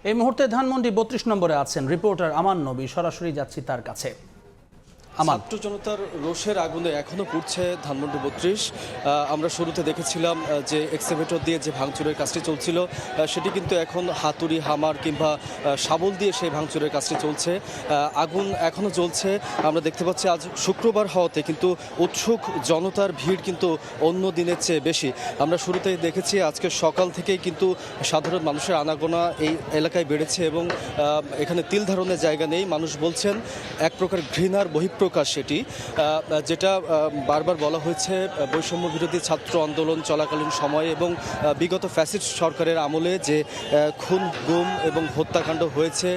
এই মুহূর্তে ধানমন্ডি ৩২ নম্বরে আছেন রিপোর্টার আমান নবী। সরাসরি যাচ্ছি তার কাছে। ছাত্র জনতার রোষের আগুনে এখনো পুড়ছে ধানমন্ডি ৩২। আমরা শুরুতে দেখেছিলাম যে এক্সকাভেটর দিয়ে যে ভাঙচুরের কাজটি চলছিল সেটি কিন্তু এখন হাতুড়ি, হামার কিংবা শাবল দিয়ে সেই ভাঙচুরের কাজটি চলছে। আগুন এখনো জ্বলছে। আমরা দেখতে পাচ্ছি আজ শুক্রবার হওয়াতে কিন্তু উৎসুক জনতার ভিড় কিন্তু অন্য দিনের চেয়ে বেশি। আমরা শুরুতেই দেখেছি আজকে সকাল থেকেই কিন্তু সাধারণ মানুষের আনাগোনা এই এলাকায় বেড়েছে এবং এখানে তিল ধারণের জায়গা নেই। মানুষ বলছেন এক প্রকার ঘৃণার বহিঃপ্রকাশ সেটি, যেটা বারবার বলা হয়েছে বৈষম্য বিরোধী ছাত্র আন্দোলন চলাকালীন সময়ে এবং বিগত ফ্যাসিস্ট সরকারের আমলে যে খুন, গুম এবং হত্যাকাণ্ড হয়েছে,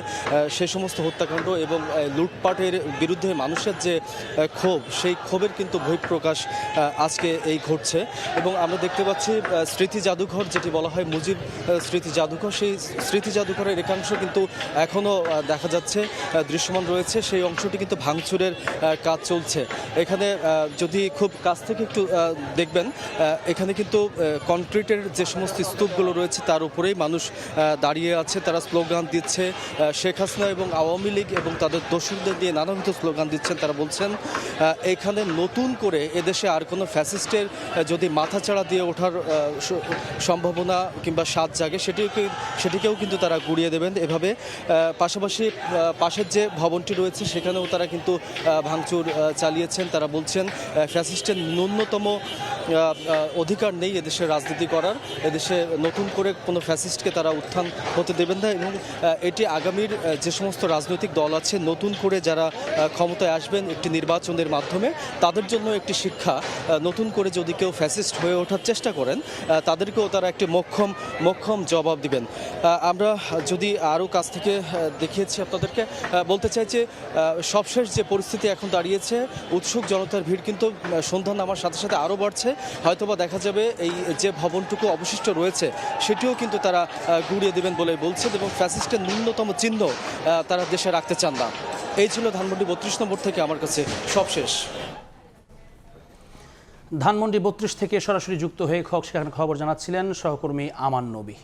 সে সমস্ত হত্যাকাণ্ড এবং লুটপাটের বিরুদ্ধে মানুষের যে ক্ষোভ, সেই ক্ষোভের কিন্তু বহিঃপ্রকাশ আজকে এই ঘটছে। এবং আমরা দেখতে পাচ্ছি স্মৃতি জাদুঘর, যেটি বলা হয় মুজিব স্মৃতি জাদুঘর, সেই স্মৃতি জাদুঘরের একাংশ কিন্তু এখনও দেখা যাচ্ছে, দৃশ্যমান রয়েছে। সেই অংশটি কিন্তু ভাঙচুরের কাজ চলছে। এখানে যদি খুব কাছ থেকে একটু দেখবেন, এখানে কিন্তু কনক্রিটের যে সমস্ত স্তূপগুলো রয়েছে তার উপরেই মানুষ দাঁড়িয়ে আছে। তারা স্লোগান দিচ্ছে, শেখ হাসিনা এবং আওয়ামী লীগ এবং তাদের দোসরদের দিয়ে নানাবিধ স্লোগান দিচ্ছেন। তারা বলছেন এখানে নতুন করে এদেশে আর কোনো ফ্যাসিস্টের যদি মাথাচাড়া দিয়ে ওঠার সম্ভাবনা কিংবা স্বাদ জাগে সেটিকেও কিন্তু তারা গুড়িয়ে দেবেন এভাবে। পাশাপাশি পাশের যে ভবনটি রয়েছে সেখানেও তারা কিন্তু ভাঙচুর চালিয়েছেন। তারা বলছেন ফ্যাসিস্টের ন্যূনতম অধিকার নেই এদেশের রাজনীতি করার, এদেশে নতুন করে কোনো ফ্যাসিস্টকে তারা উত্থান হতে দেবেন না এবং এটি আগামীর যে সমস্ত রাজনৈতিক দল আছে নতুন করে যারা ক্ষমতায় আসবেন একটি নির্বাচনের মাধ্যমে, তাদের জন্য একটি শিক্ষা। নতুন করে যদি কেউ ফ্যাসিস্ট হয়ে ওঠার চেষ্টা করেন তাদেরকেও তারা একটি মোক্ষম জবাব দিবেন। আমরা যদি আরও কাছ থেকে দেখিয়েছি আপনাদেরকে, বলতে চাই যে সবশেষ যে পরিস্থিতি এখন দাঁড়িয়েছে, উৎসুক জনতার ভিড় কিন্তু সন্ধ্যা নামার সাথে সাথে আরও বাড়ছে। হয়তোবা দেখা যাবে এই যে ভবনটুকু অবশিষ্ট রয়েছে সেটিও কিন্তু তারা গুড়িয়ে দেবেন বলে বলছেন এবং ফ্যাসিস্টের ন্যূনতম চিহ্ন তারা দেশে রাখতে চান না। এই ছিল ধানমন্ডি ৩২ নম্বর থেকে আমার কাছে সবশেষ। ধানমন্ডি ৩২ থেকে সরাসরি যুক্ত হয়ে সেখানে খবর জানাচ্ছিলেন সহকর্মী আমান নবী।